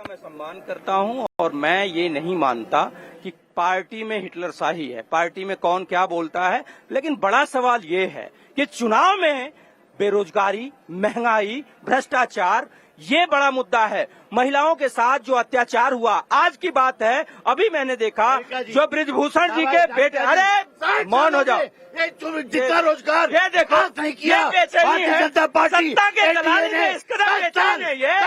मैं सम्मान करता हूं और मैं ये नहीं मानता कि पार्टी में हिटलर शाही है, पार्टी में कौन क्या बोलता है। लेकिन बड़ा सवाल ये है कि चुनाव में बेरोजगारी, महंगाई, भ्रष्टाचार, ये बड़ा मुद्दा है। महिलाओं के साथ जो अत्याचार हुआ, आज की बात है, अभी मैंने देखा जो ब्रिजभूषण जी के बेटे, अरे मौन हो जाओ, जितना रोजगार ये देखो नहीं किया जनता पार्टी सत्ता के दलाली में इस कदर बेचैन है ये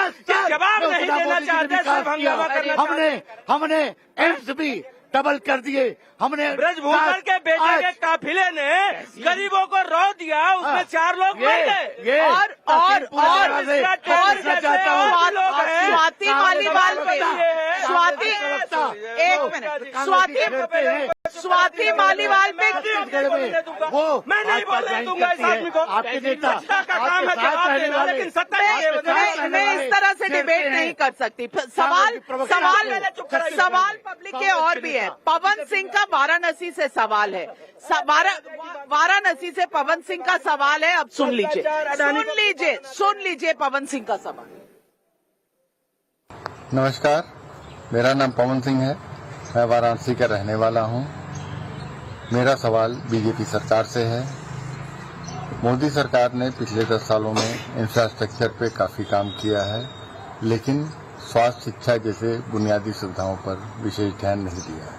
जवाब नहीं देना चाहते, सिर्फ हंगामा करना। हमने एम्स भी डबल कर दिए। हमने ब्रजभूषण के बेटे के काफिले ने गरीबों को रो दिया, उसमें 4 लोग मर गए। और स्वाति मालीवाल पे स्वाति मालीवाल पे वो मैं नहीं बोलने दूंगा इस आदमी को। आपके नेता का काम है जवाब देना, लेकिन सत्ता मैं इस तरह से डिबेट नहीं कर सकती। सवाल पब्लिक के और भी है। पवन सिंह का वाराणसी से सवाल है। वाराणसी से पवन सिंह का सवाल है। अब सुन लीजिए पवन सिंह का सवाल। नमस्कार, मेरा नाम पवन सिंह है। मैं वाराणसी का रहने वाला हूं। मेरा सवाल बीजेपी सरकार से है। मोदी सरकार ने पिछले 10 सालों में इंफ्रास्ट्रक्चर पे काफी काम किया है, लेकिन स्वास्थ्य शिक्षा जैसे बुनियादी सुविधाओं पर विशेष ध्यान नहीं दिया है।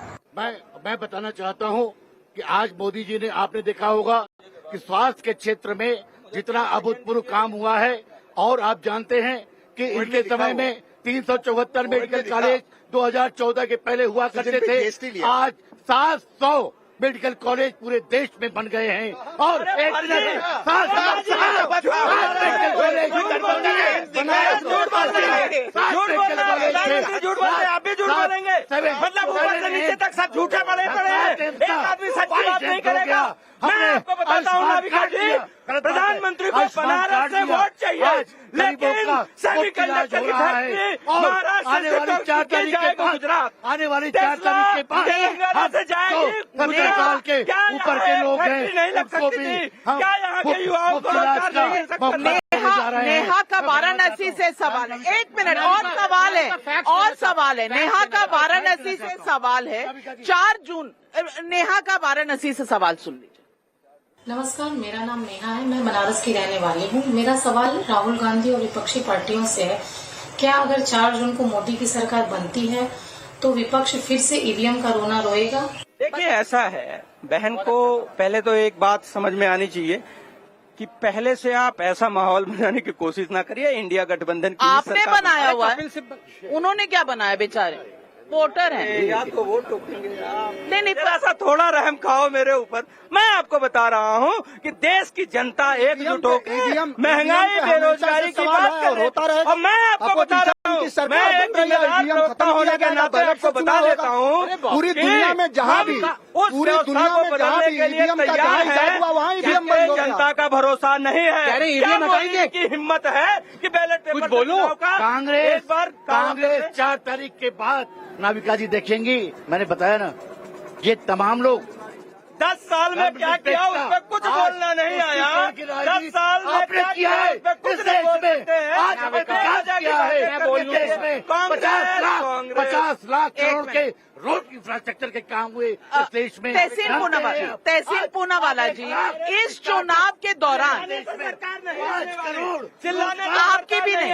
मैं बताना चाहता हूं कि आज मोदी जी ने, आपने देखा होगा कि स्वास्थ्य के क्षेत्र में जितना अभूतपूर्व काम हुआ है, और आप जानते हैं कि इनके समय में 374 मेडिकल कॉलेज 2014 के पहले हुआ करते थे। आज 700 मेडिकल कॉलेज पूरे देश में बन गए हैं। और एक आप भी झूठ बोलेंगे, मतलब ऊपर से नीचे तक सब झूठे पड़े हैं। एक आदमी सच्ची बात नहीं करेगा। मैं आपको बताता हूँ नाविका जी, प्रधानमंत्री को बनारस से वोट चाहिए, लेकिन सेमीकंडक्टर की फैक्ट्री महाराष्ट्र से जाएगा गुजरात, आने वाली 4 तारीख के बाद तेलंगाना से जाएगी। 15 साल के ऊपर के लोग हैं, नहीं लग सकती थी क्या? यहाँ के युवाओं को रोजगार नहीं मिल सकता? नेहा का वाराणसी से सवाल है। 1 मिनट और सवाल है। नेहा का वाराणसी से सवाल है। 4 जून नेहा का वाराणसी से सवाल सुन लीजिए। नमस्कार, मेरा नाम नेहा है। मैं बनारस की रहने वाली हूँ। मेरा सवाल राहुल गांधी और विपक्षी पार्टियों से है। क्या अगर 4 जून को मोदी की सरकार बनती है तो विपक्ष फिर से ईवीएम का रोना रोएगा? देखिए, ऐसा है, बहन को पहले तो एक बात समझ में आनी चाहिए कि पहले से आप ऐसा माहौल बनाने की कोशिश ना करिए। इंडिया गठबंधन की आपने बनाया हुआ है, उन्होंने क्या बनाया? बेचारे वोटर हैं, आपको वोट टोकेंगे। नहीं, ऐसा थोड़ा रहम खाओ मेरे ऊपर। मैं आपको बता रहा हूँ कि देश की जनता एकजुट होकर महंगाई बेरोजगारी की बात कर रही है। और मैं आपको बता रहा हूँ, मैं एक जिम्मेदार प्रवक्ता होने के नाते आपको बता देता हूँ, पूरी दुनिया में जहाँ भी पूरी दुनिया को बदलने के लिए तैयार है। जनता का भरोसा नहीं है। क्या बोलने की हिम्मत है कि बैलेट पेपर बोलो? का कांग्रेस 4 तारीख के बाद नाविका जी देखेंगी। मैंने बताया ना, ये तमाम लोग 10 साल में क्या किया उस पर कुछ बोलना नहीं आया। 10 साल में आपने किया है कुछ नहीं बोल सकते हैं। आज हमें किया है देश में 50 लाख करोड़ के रोड इंफ्रास्ट्रक्चर के काम हुए इस देश में। तहसील पूनावाला जी, इस चुनाव के दौरान चिल्लाने आपकी भी नहीं।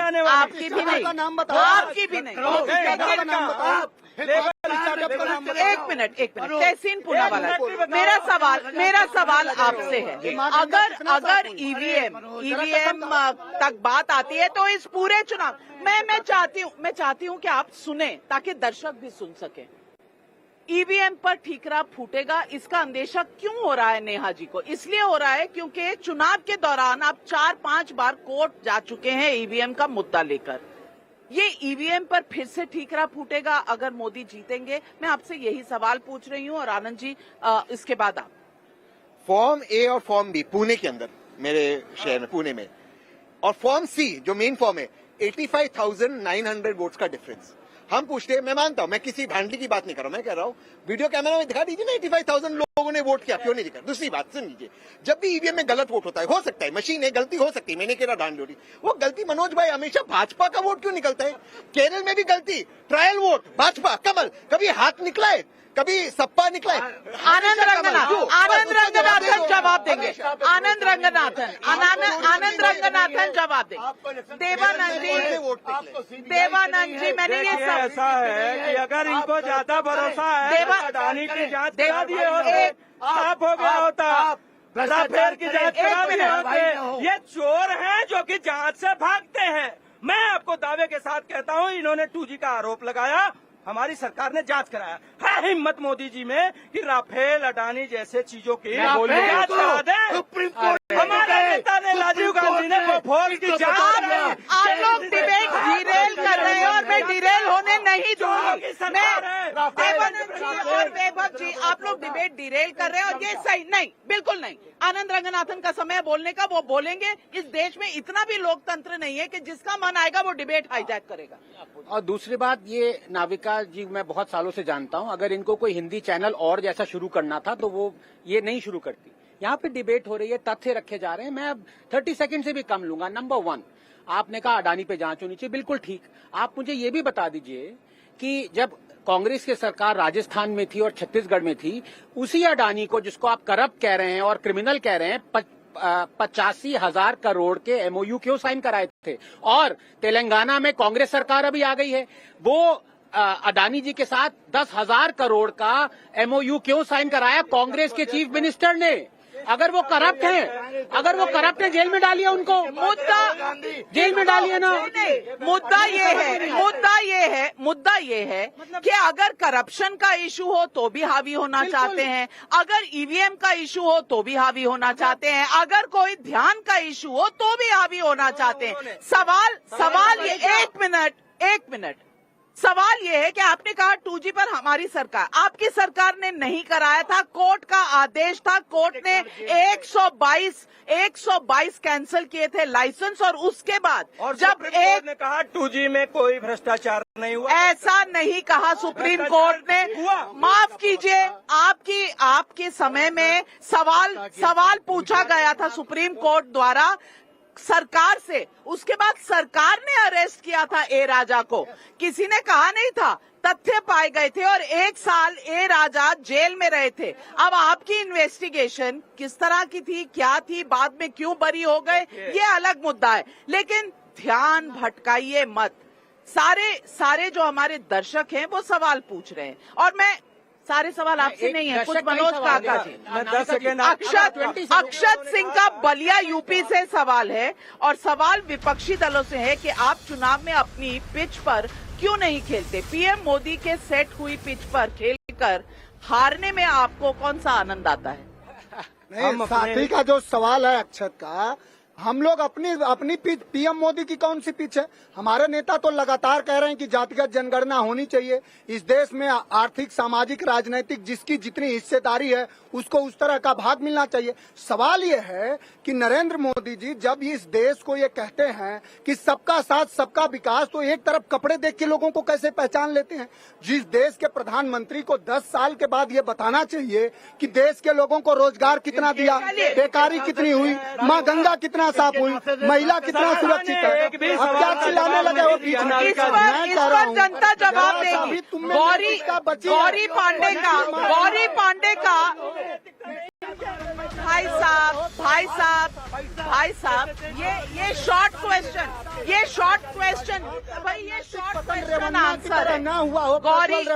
एक मिनट तहसीन पूनावाला, मेरा सवाल आपसे है। अगर ईवीएम तक बात आती है तो इस पूरे चुनाव मैं चाहती हूँ कि आप सुने ताकि दर्शक भी सुन सके। ईवीएम पर ठीकरा फूटेगा, इसका अंदेशा क्यों हो रहा है नेहा जी को? इसलिए हो रहा है क्योंकि चुनाव के दौरान आप 4-5 बार कोर्ट जा चुके हैं ईवीएम का मुद्दा लेकर। ये ईवीएम पर फिर से ठीकरा फूटेगा अगर मोदी जीतेंगे? मैं आपसे यही सवाल पूछ रही हूँ। और आनंद जी, इसके बाद आप। फॉर्म ए और फॉर्म बी पुणे के अंदर, मेरे शहर में पुणे में, और फॉर्म सी जो मेन फॉर्म है, 85,900 वोट्स का डिफरेंस। हम पूछते हैं, मैं मानता हूं, मैं किसी भांडली की बात नहीं कर रहा हूं, मैं कह रहा हूं वीडियो कैमरा में दिखा दीजिए ना 85,000 लोगों ने वोट किया, क्यों नहीं दिखा? दूसरी बात सुन लीजिए, जब भी ईवीएम में गलत वोट होता है, हो सकता है मशीन है, गलती हो सकती है, मैंने कह रहा डांड लोड़ी, वो गलती मनोज भाई हमेशा भाजपा का वोट क्यों निकलता है? केरल में भी गलती, ट्रायल वोट भाजपा, कमल, कभी हाथ निकला है, कभी सप्पा निकला है? आनंद रंगनाथन जवाब देंगे। आनंद रंगनाथन जवाब देंगे। देवानंद जी, मैंने ये ऐसा है कि अगर इनको ज्यादा भरोसा है अडानी की जांच करा दिए होते, साफ हो गया होता, फेर की जांच करा दिए होते। ये चोर हैं जो कि जांच से भागते हैं। मैं आपको दावे के साथ कहता हूं, इन्होंने 2G का आरोप लगाया, हमारी सरकार ने जांच कराया है हिम्मत मोदी जी में कि राफेल अडानी जैसे चीजों की जांच करा दें। हमारे नेता ने राजीव गांधी ने बोफोर्स की जांच कराई। आप लोग डिबेट डिरेल कर रहे हैं और मैं डिरेल होने नहीं दूंगी। देवानंद जी और वैभव जी, आप लोग डिबेट डिरेल कर रहे हैं और ये सही नहीं, बिल्कुल नहीं। आनंद रंगनाथन का समय बोलने का, वो बोलेंगे। इस देश में इतना भी लोकतंत्र नहीं है कि जिसका मन आएगा वो डिबेट हाईजैक करेगा। और दूसरी बात, ये नाविका जी मैं बहुत सालों से जानता हूं, अगर इनको कोई हिंदी चैनल और जैसा शुरू करना था तो वो ये नहीं शुरू करती। यहाँ पे डिबेट हो रही है, तथ्य रखे जा रहे हैं। मैं अब 30 सेकंड से भी कम लूंगा। नंबर 1, आपने कहा अडानी पे जांच होनी चाहिए, बिल्कुल ठीक। आप मुझे ये भी बता दीजिए कि जब कांग्रेस की सरकार राजस्थान में थी और छत्तीसगढ़ में थी, उसी अडानी को, जिसको आप करप्ट कह रहे हैं और क्रिमिनल कह रहे हैं, 85,000 करोड़ के MOU क्यों साइन कराए थे? और तेलंगाना में कांग्रेस सरकार अभी आ गई है, वो अडानी जी के साथ 10,000 करोड़ का MOU क्यों साइन कराया कांग्रेस के चीफ मिनिस्टर ने? अगर वो करप्ट है, जेल में डालिए उनको। मुद्दा जेल में डालिए ना। मुद्दा ये है कि अगर करप्शन का इशू हो तो भी हावी होना चाहते हैं, अगर EVM का इशू हो तो भी हावी होना चाहते हैं, अगर कोई ध्यान का इशू हो तो भी हावी होना चाहते हैं। सवाल ये, एक मिनट, सवाल ये है कि आपने कहा 2G पर हमारी सरकार, आपकी सरकार ने नहीं कराया था, कोर्ट का आदेश था, कोर्ट ने 122 कैंसिल किए थे लाइसेंस, और उसके बाद और जब एक ने कहा 2G में कोई भ्रष्टाचार नहीं हुआ, ऐसा नहीं कहा सुप्रीम कोर्ट ने। माफ कीजिए, आपके समय में सवाल पूछा गया था सुप्रीम कोर्ट द्वारा सरकार से, उसके बाद सरकार ने अरेस्ट किया था ए राजा को, किसी ने कहा नहीं था। तथ्य पाए गए थे और 1 साल ए राजा जेल में रहे थे। अब आपकी इन्वेस्टिगेशन किस तरह की थी, क्या थी, बाद में क्यों बरी हो गए, ये अलग मुद्दा है, लेकिन ध्यान भटकाइए मत। सारे जो हमारे दर्शक हैं वो सवाल पूछ रहे हैं, और मैं सारे सवाल आपसे नहीं है, कुछ मनोज काका जी, अक्षत सिंह का बलिया यूपी से सवाल है, और सवाल विपक्षी दलों से है कि आप चुनाव में अपनी पिच पर क्यों नहीं खेलते? PM मोदी के सेट हुई पिच पर खेलकर हारने में आपको कौन सा आनंद आता है? नहीं, साथी का जो सवाल है अक्षत का, हम लोग अपनी पिच, PM मोदी की कौन सी पिच है? हमारे नेता तो लगातार कह रहे हैं कि जातिगत जनगणना होनी चाहिए, इस देश में आर्थिक, सामाजिक, राजनीतिक जिसकी जितनी हिस्सेदारी है उसको उस तरह का भाग मिलना चाहिए। सवाल ये है कि नरेंद्र मोदी जी जब इस देश को ये कहते हैं कि सबका साथ सबका विकास, तो एक तरफ कपड़े देख के लोगों को कैसे पहचान लेते हैं? जिस देश के प्रधानमंत्री को 10 साल के बाद ये बताना चाहिए कि देश के लोगों को रोजगार कितना दिया, बेकारी कितनी हुई, माँ गंगा कितना साफ हुई, महिला कितना सुरक्षित है, अब क्या चिल्लाने लगे हो बीच में? इस पर जनता जवाब देगी। गौरी पांडे का भाई साहब, ये शॉर्ट क्वेश्चन आंसर है।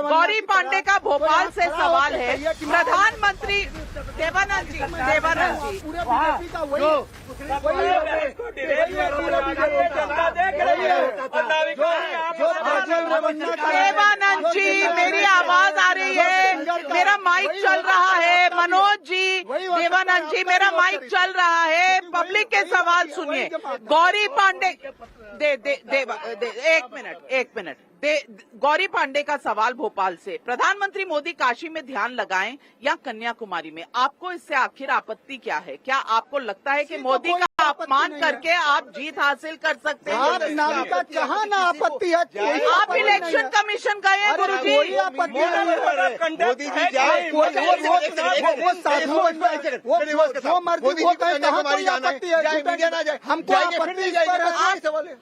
गौरी पांडे का भोपाल से सवाल है, प्रधानमंत्री देवानंद जी, मेरी आवाज आ रही है, मेरा माइक चल रहा है, मनोज जी, देवानंद जी, मेरा माइक चल रहा है, पब्लिक के सवाल सुनिए। गौरी पांडे एक मिनट, गौरी पांडे का सवाल भोपाल से, प्रधानमंत्री मोदी काशी में ध्यान लगाएं या कन्याकुमारी में, आपको इससे आखिर आपत्ति क्या है? क्या आपको लगता है कि मोदी का अपमान करके आप जीत हासिल कर सकते हैं? कहाँ ना आपत्ति है? आप इलेक्शन कमीशन गए हैं गुरुजी? मोदी जी जाए, हमको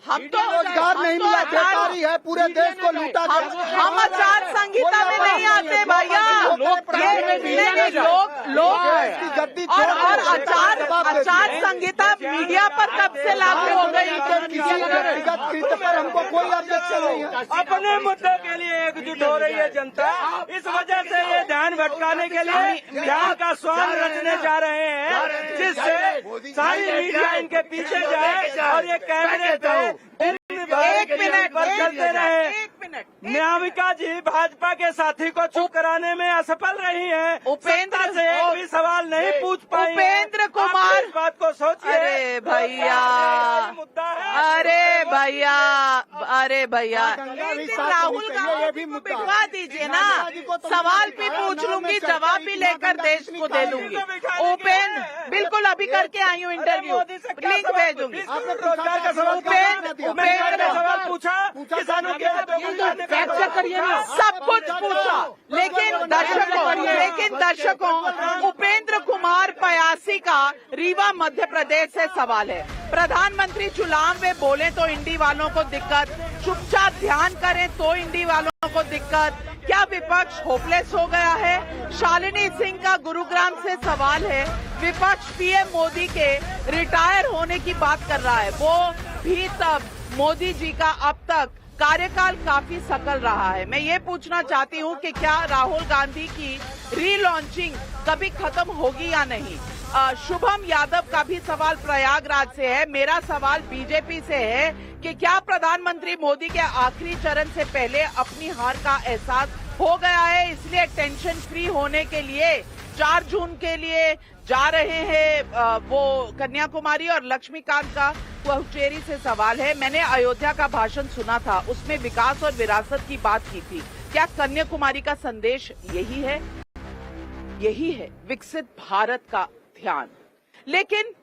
हम तो रोजगार नहीं मिला, बेकारी है, पूरे देश को लूटा। हम आचार संहिता में नहीं आते भैया, लोग और आचार संहिता मीडिया पर कब से लागू हो गई? व्यक्तिगत पर हमको कोई ऑब्जेक्शन नहीं है। अपने मुद्दे के लिए एकजुट हो रही है जनता, इस वजह से ये ध्यान भटकाने के लिए ध्यान का स्वांग रचने जा रहे हैं, जिससे सारी मीडिया इनके पीछे जाए और ये कैमरे पे एक मिनट न्याविका जी भाजपा के साथी को चुप कराने में असफल रही हैं। उपेंद्र से एक भी सवाल नहीं पूछ पाई। उपेंद्र कुमार, इस बात को सोचिए। अरे भैया, अरे भैया, अरे भैया, राहुल गांधी को बिठवा दीजिए ना, सवाल भी पूछ लूंगी, जवाब भी लेकर देश को दे लूंगी। उपेंद्र, बिल्कुल अभी करके आई हूँ इंटरव्यू, लिंक भेजूंगी। उपेंद्र ने सवाल पूछा, किसानों के सब कुछ पूछा, लेकिन दर्शकों उपेंद्र कुमार पयासी का रीवा मध्य प्रदेश से सवाल है। प्रधानमंत्री चुनाव में बोले तो इंडी वालों को दिक्कत, चुपचाप ध्यान करें तो इंडी वालों को दिक्कत। क्या विपक्ष होपलेस हो गया है? शालिनी सिंह का गुरुग्राम से सवाल है। विपक्ष पीएम मोदी के रिटायर होने की बात कर रहा है, वो भी तब मोदी जी का अब तक कार्यकाल काफी सफल रहा है। मैं ये पूछना चाहती हूँ कि क्या राहुल गांधी की रीलॉन्चिंग कभी खत्म होगी या नहीं? शुभम यादव का भी सवाल प्रयागराज से है। मेरा सवाल बीजेपी से है कि क्या प्रधानमंत्री मोदी के आखिरी चरण से पहले अपनी हार का एहसास हो गया है, इसलिए टेंशन फ्री होने के लिए 4 जून के लिए जा रहे हैं वो कन्याकुमारी? और लक्ष्मीकांत का पुडुचेरी से सवाल है। मैंने अयोध्या का भाषण सुना था, उसमें विकास और विरासत की बात की थी। क्या कन्याकुमारी का संदेश यही है? यही है विकसित भारत का ध्यान। लेकिन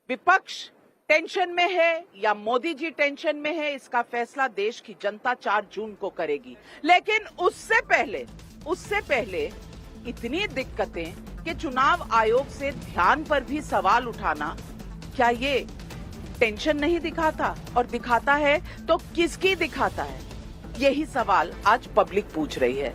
विपक्ष टेंशन में है या मोदी जी टेंशन में है, इसका फैसला देश की जनता 4 जून को करेगी। लेकिन उससे पहले इतनी दिक्कतें कि चुनाव आयोग से ध्यान पर भी सवाल उठाना, क्या ये टेंशन नहीं दिखाता? और दिखाता है तो किसकी दिखाता है? यही सवाल आज पब्लिक पूछ रही है।